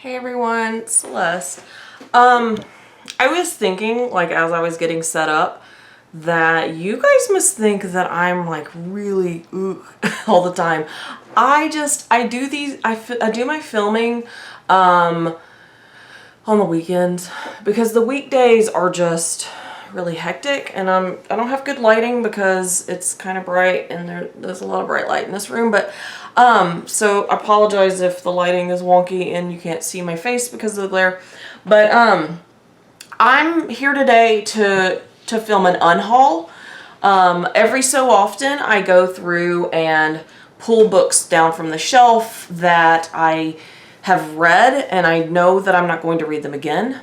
Hey everyone, it's Celeste. I was thinking, like, as I was getting set up, that you guys must think that I'm like really all the time. I do my filming on the weekends because the weekdays are just really hectic, and I don't have good lighting because it's kind of bright and there's a lot of bright light in this room, but so I apologize if the lighting is wonky and you can't see my face because of the glare. But I'm here today to film an unhaul. Every so often I go through and pull books down from the shelf that I have read and I know that I'm not going to read them again,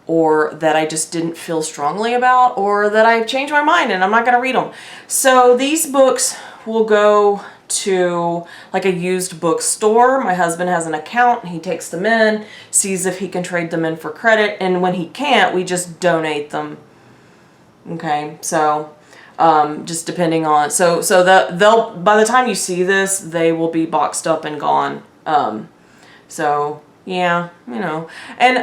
or that I just didn't feel strongly about, or that I've changed my mind and I'm not going to read them. So these books will go to like a used bookstore. My husband has an account and he takes them in, sees if he can trade them in for credit, and when he can't, we just donate them. Okay, so just depending on, so that they'll, by the time you see this, they will be boxed up and gone. So yeah, you know, and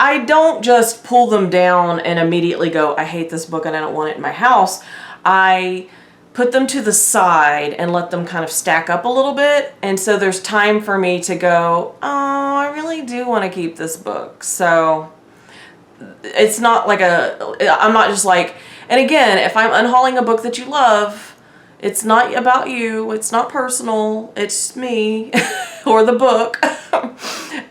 I don't just pull them down and immediately go, I hate this book and I don't want it in my house. I put them to the side and let them kind of stack up a little bit, and so there's time for me to go, oh, I really do want to keep this book. So it's not like I'm not just like, and again, if I'm unhauling a book that you love, it's not about you, it's not personal, it's me or the book.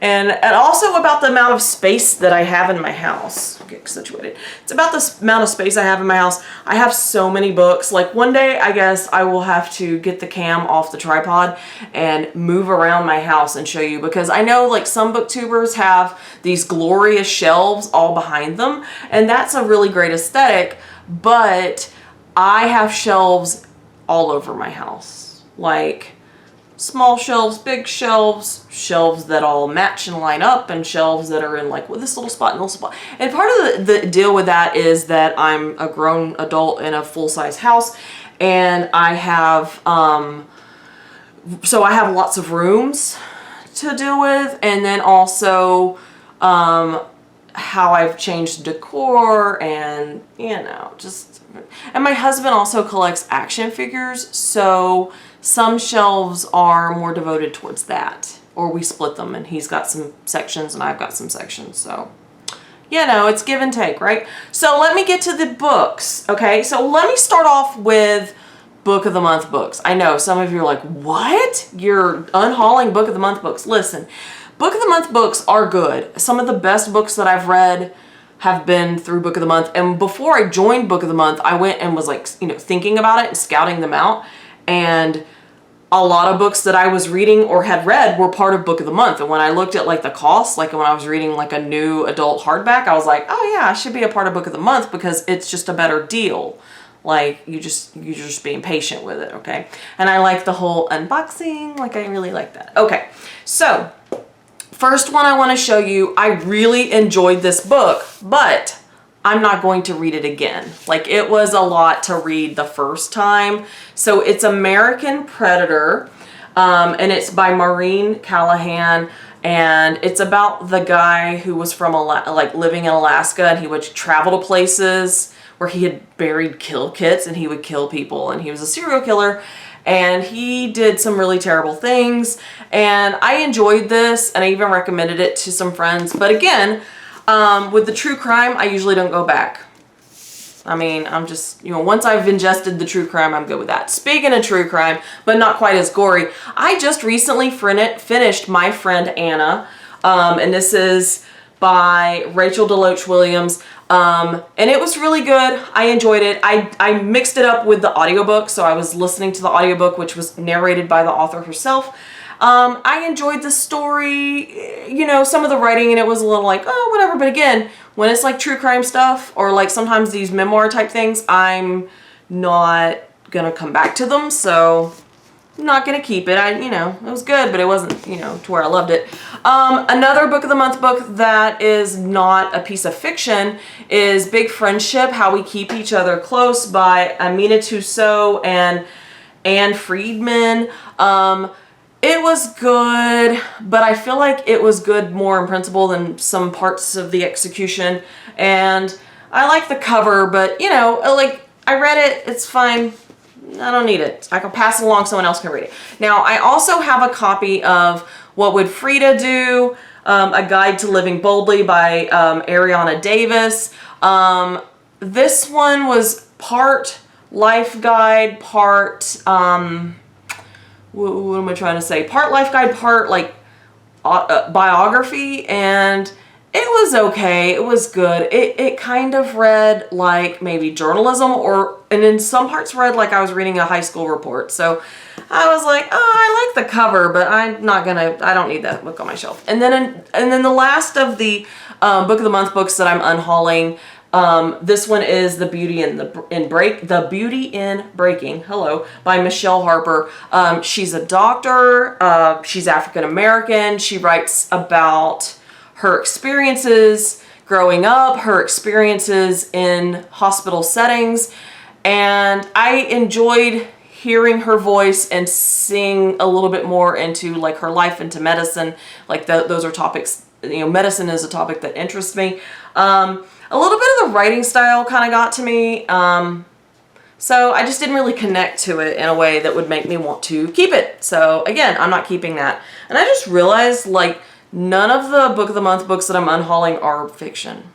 and also about the amount of space that I have in my house. Get situated. It's about the amount of space I have in my house. I have so many books. Like one day, I guess I will have to get the cam off the tripod and move around my house and show you, because I know like some booktubers have these glorious shelves all behind them, and that's a really great aesthetic, but I have shelves all over my house. Like small shelves, big shelves, shelves that all match and line up, and shelves that are in like with this little spot and little spot. And part of the deal with that is that I'm a grown adult in a full-size house, and I have so I have lots of rooms to deal with, and then also how I've changed decor, and you know, just, and my husband also collects action figures, so some shelves are more devoted towards that, or we split them, and he's got some sections and I've got some sections. So, you know, it's give and take, right? So let me get to the books, okay? So let me start off with Book of the Month books. I know some of you are like, what? You're unhauling Book of the Month books. Listen, Book of the Month books are good. Some of the best books that I've read have been through Book of the Month. And before I joined Book of the Month, I went and was like, you know, thinking about it and scouting them out. And a lot of books that I was reading or had read were part of Book of the Month. And when I looked at like the cost, like when I was reading like a new adult hardback, I was like, oh yeah, I should be a part of Book of the Month because it's just a better deal. Like you're just being patient with it, okay? And I like the whole unboxing, like I really like that. Okay, so first one I want to show you, I really enjoyed this book, but I'm not going to read it again. Like it was a lot to read the first time. So it's American Predator, and it's by Maureen Callahan, and it's about the guy who was from like living in Alaska, and he would travel to places where he had buried kill kits and he would kill people, and he was a serial killer, and he did some really terrible things. And I enjoyed this, and I even recommended it to some friends. But again, with the true crime, I usually don't go back. I mean, I'm just, you know, once I've ingested the true crime, I'm good with that. Speaking of true crime, but not quite as gory, I just recently finished My Friend Anna, and this is by Rachel DeLoach Williams, and it was really good. I enjoyed it. I mixed it up with the audiobook, so I was listening to the audiobook, which was narrated by the author herself. I enjoyed the story, you know, some of the writing in it was a little like, oh, whatever. But again, when it's like true crime stuff, or like sometimes these memoir type things, I'm not gonna come back to them. So I'm not gonna keep it. You know, it was good, but it wasn't, you know, to where I loved it. Another Book of the Month book that is not a piece of fiction is Big Friendship, How We Keep Each Other Close by Amina Toussaint and Anne Friedman. It was good, but I feel like it was good more in principle than some parts of the execution. And I like the cover, but you know, like I read it, it's fine. I don't need it. I can pass it along, someone else can read it. Now, I also have a copy of What Would Frida Do? A Guide to Living Boldly by Ariana Davis. This one was part life guide, part, what am I trying to say? Part life guide, part like biography, and it was okay. It was good. It kind of read like maybe journalism, and in some parts read like I was reading a high school report. So I was like, oh, I like the cover, but I don't need that book on my shelf. And then the last of the Book of the Month books that I'm unhauling, this one is The Beauty in Breaking, hello, by Michelle Harper. She's a doctor. She's African American. She writes about her experiences growing up, her experiences in hospital settings, and I enjoyed hearing her voice and seeing a little bit more into like her life into medicine. Like those are topics, you know, medicine is a topic that interests me. A little bit of the writing style kind of got to me. So I just didn't really connect to it in a way that would make me want to keep it. So again, I'm not keeping that. And I just realized like none of the Book of the Month books that I'm unhauling are fiction.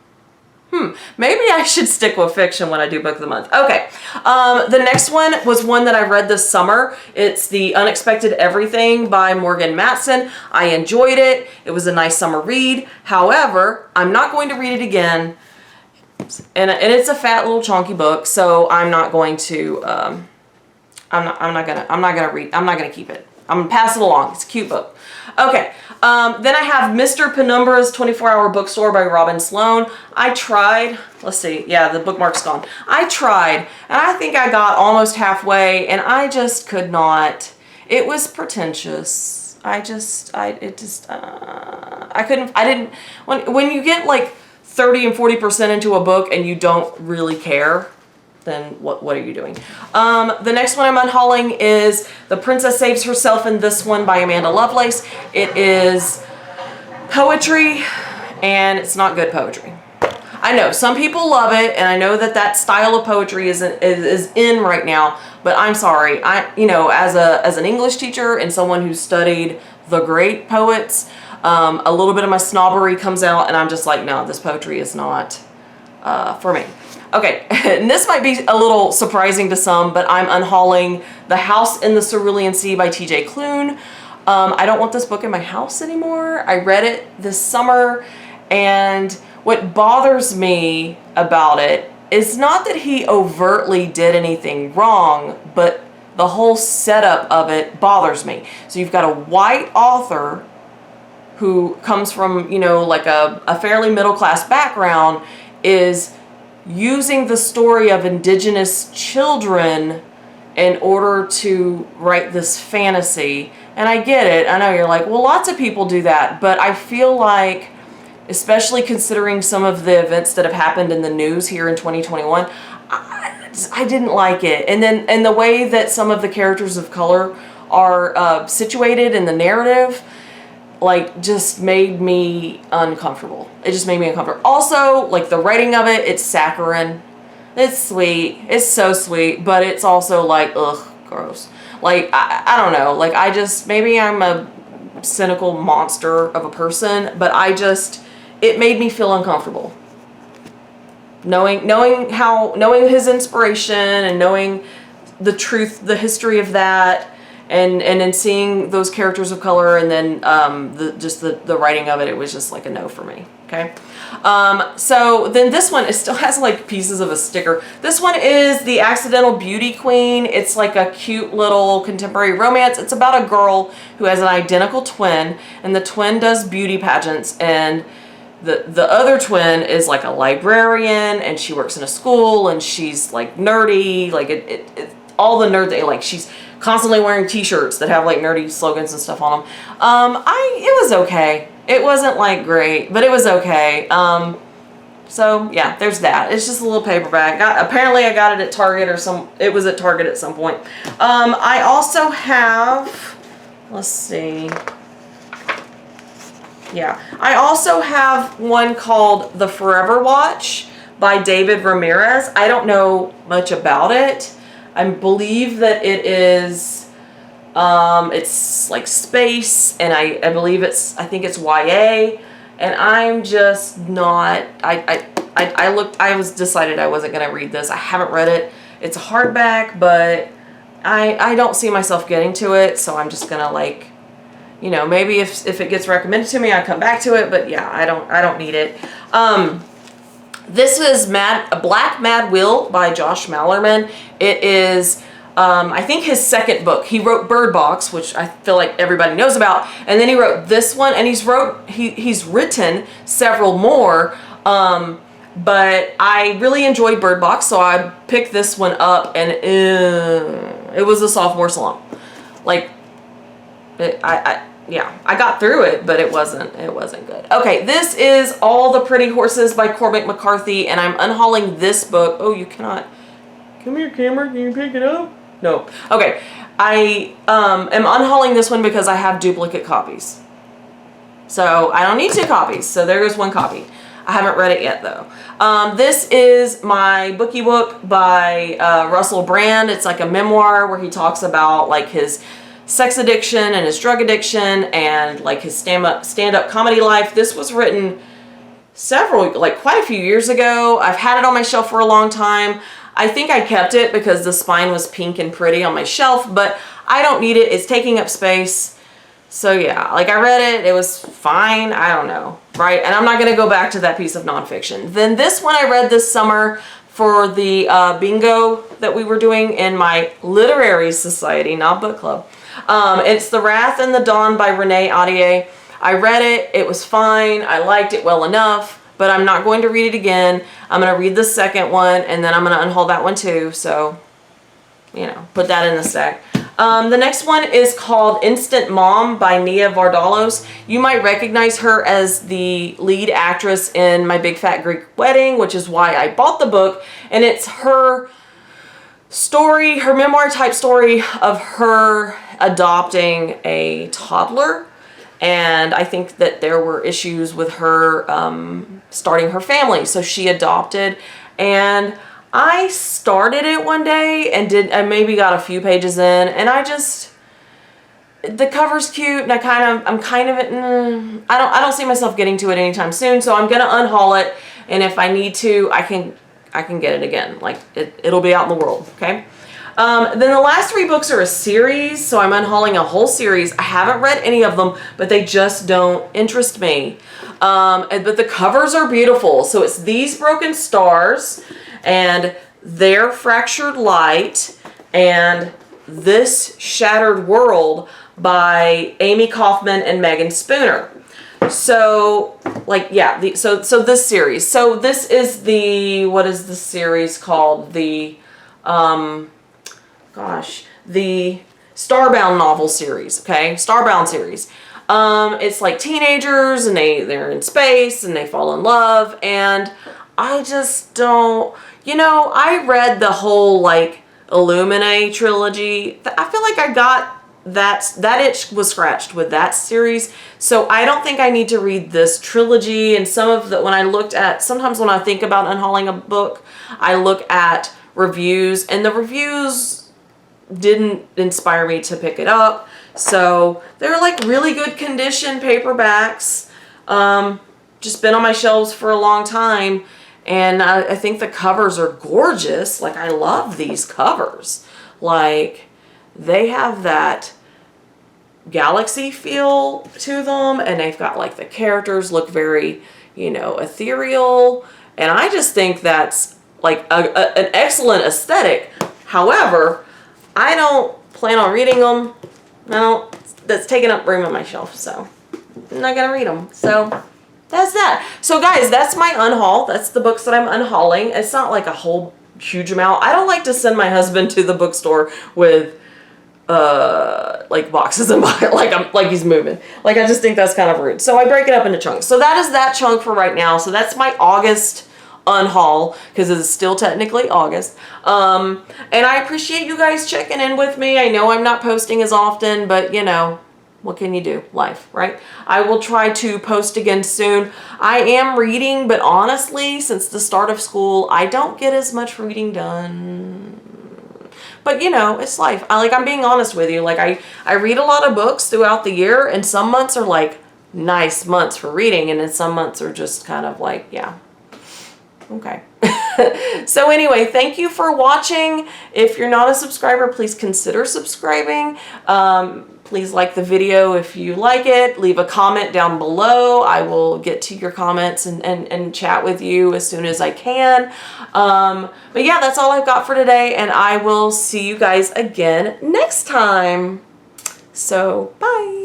Maybe I should stick with fiction when I do Book of the Month. Okay, the next one was one that I read this summer. It's The Unexpected Everything by Morgan Matson. I enjoyed it. It was a nice summer read. However, I'm not going to read it again. And it's a fat little chunky book, so I'm not going to, I'm not gonna keep it. I'm gonna pass it along. It's a cute book. Okay, then I have Mr. Penumbra's 24-Hour Bookstore by Robin Sloane. I tried, let's see, yeah, the bookmark's gone. I tried, and I think I got almost halfway, and I just could not. It was pretentious. I didn't, when you get like 30 and 40% into a book and you don't really care, then what are you doing? The next one I'm unhauling is The Princess Saves Herself in This One by Amanda Lovelace. It is poetry, and it's not good poetry. I know some people love it, and I know that style of poetry is in right now, but I'm sorry. As an English teacher and someone who studied the great poets, a little bit of my snobbery comes out, and I'm just like, no, this poetry is not for me. Okay, and this might be a little surprising to some, but I'm unhauling The House in the Cerulean Sea by T.J. Klune. I don't want this book in my house anymore. I read it this summer, and what bothers me about it is not that he overtly did anything wrong, but the whole setup of it bothers me. So you've got a white author who comes from, like a fairly middle-class background, is using the story of indigenous children in order to write this fantasy. And I get it. I know you're like, well, lots of people do that. But I feel like, especially considering some of the events that have happened in the news here in 2021, I didn't like it. And the way that some of the characters of color are situated in the narrative, like, just made me uncomfortable. It just made me uncomfortable. Also, like, the writing of it, it's saccharine. It's sweet. It's so sweet, but it's also like, ugh, gross. Like, I don't know. Like, maybe I'm a cynical monster of a person, but it made me feel uncomfortable. Knowing his inspiration and knowing the truth, the history of that, and then seeing those characters of color, and then the writing of it, it was just like a no for me. Okay, so then this one, it still has like pieces of a sticker. This one is The Accidental Beauty Queen. It's like a cute little contemporary romance. It's about a girl who has an identical twin, and the twin does beauty pageants, and the other twin is like a librarian, and she works in a school, and she's like nerdy, like all the nerd that, like, she's constantly wearing t-shirts that have like nerdy slogans and stuff on them. It was okay. It wasn't like great, but it was okay. So yeah, there's that. It's just a little paperback. Apparently I got it at Target it was at Target at some point. I also have, let's see. Yeah. I also have one called The Forever Watch by David Ramirez. I don't know much about it. I believe that it is, it's like space, and I believe I think it's YA, and I'm just not, I was decided I wasn't going to read this. I haven't read it. It's a hardback, but I don't see myself getting to it, so I'm just going to, like, you know, maybe if it gets recommended to me, I come back to it, but yeah, I don't need it. This is Black Mad Will by Josh Malerman. It is, I think, his second book. He wrote Bird Box, which I feel like everybody knows about, and then he wrote this one, and he's written several more, but I really enjoyed Bird Box, so I picked this one up, and it was a sophomore slump. Like, yeah, I got through it, but it wasn't good. Okay, this is All the Pretty Horses by Corbin McCarthy, and I'm unhauling this book. Oh, you cannot. Come here, camera. Can you pick it up? No. Okay, I am unhauling this one because I have duplicate copies. So I don't need 2 copies. So there is 1 copy. I haven't read it yet, though. This is my bookie book by Russell Brand. It's like a memoir where he talks about, like, his sex addiction and his drug addiction and, like, his stand-up comedy life. This was written quite a few years ago. I've had it on my shelf for a long time. I think I kept it because the spine was pink and pretty on my shelf, but I don't need it. It's taking up space. So yeah, like, I read it. It was fine. I don't know, right? And I'm not going to go back to that piece of nonfiction. Then this one I read this summer for the bingo that we were doing in my literary society, not book club. It's The Wrath and the Dawn by Renee Audier. I read it. It was fine. I liked it well enough, but I'm not going to read it again. I'm going to read the second one, and then I'm going to unhaul that one too. So, you know, put that in the stack. The next one is called Instant Mom by Nia Vardalos. You might recognize her as the lead actress in My Big Fat Greek Wedding, which is why I bought the book. And it's her story, her memoir type story of her adopting a toddler. And I think that there were issues with her starting her family. So she adopted, and I started it one day and I maybe got a few pages in, and the cover's cute, and I don't see myself getting to it anytime soon, so I'm gonna unhaul it, and if I need to, I can get it again. Like, it'll be out in the world, okay? Then the last 3 books are a series, so I'm unhauling a whole series. I haven't read any of them, but they just don't interest me. But the covers are beautiful. So it's These Broken Stars, and Their Fractured Light, and This Shattered World by Amy Kaufman and Megan Spooner. So, like, yeah, so this series. So this is what is the series called? The Starbound novel series, okay? Starbound series. It's like teenagers, and they're in space, and they fall in love, and I just don't, I read the whole, like, Illuminae trilogy. I feel like I got that itch was scratched with that series, so I don't think I need to read this trilogy. And sometimes when I think about unhauling a book, I look at reviews, and the reviews didn't inspire me to pick it up. So they're like really good condition paperbacks, just been on my shelves for a long time, and I think the covers are gorgeous. Like, I love these covers. Like, they have that galaxy feel to them, and they've got, like, the characters look very, ethereal, and I just think that's like an excellent aesthetic. However, I don't plan on reading them. No, that's taking up room on my shelf, so I'm not gonna read them. So that's that. So guys, that's my unhaul. That's the books that I'm unhauling. It's not like a whole huge amount. I don't like to send my husband to the bookstore with like boxes and like he's moving. Like, I just think that's kind of rude. So I break it up into chunks. So that is that chunk for right now. So that's my August unhaul, because it's still technically August. And I appreciate you guys checking in with me. I know I'm not posting as often, but what can you do? Life, right? I will try to post again soon. I am reading, but honestly, since the start of school, I don't get as much reading done. But you know, it's life. I'm being honest with you. Like I read a lot of books throughout the year, and some months are like nice months for reading, and then some months are just kind of like, yeah. Okay. So anyway, thank you for watching. If you're not a subscriber, please consider subscribing. Please like the video if you like it. Leave a comment down below. I will get to your comments and chat with you as soon as I can. But yeah, that's all I've got for today, and I will see you guys again next time. So, bye.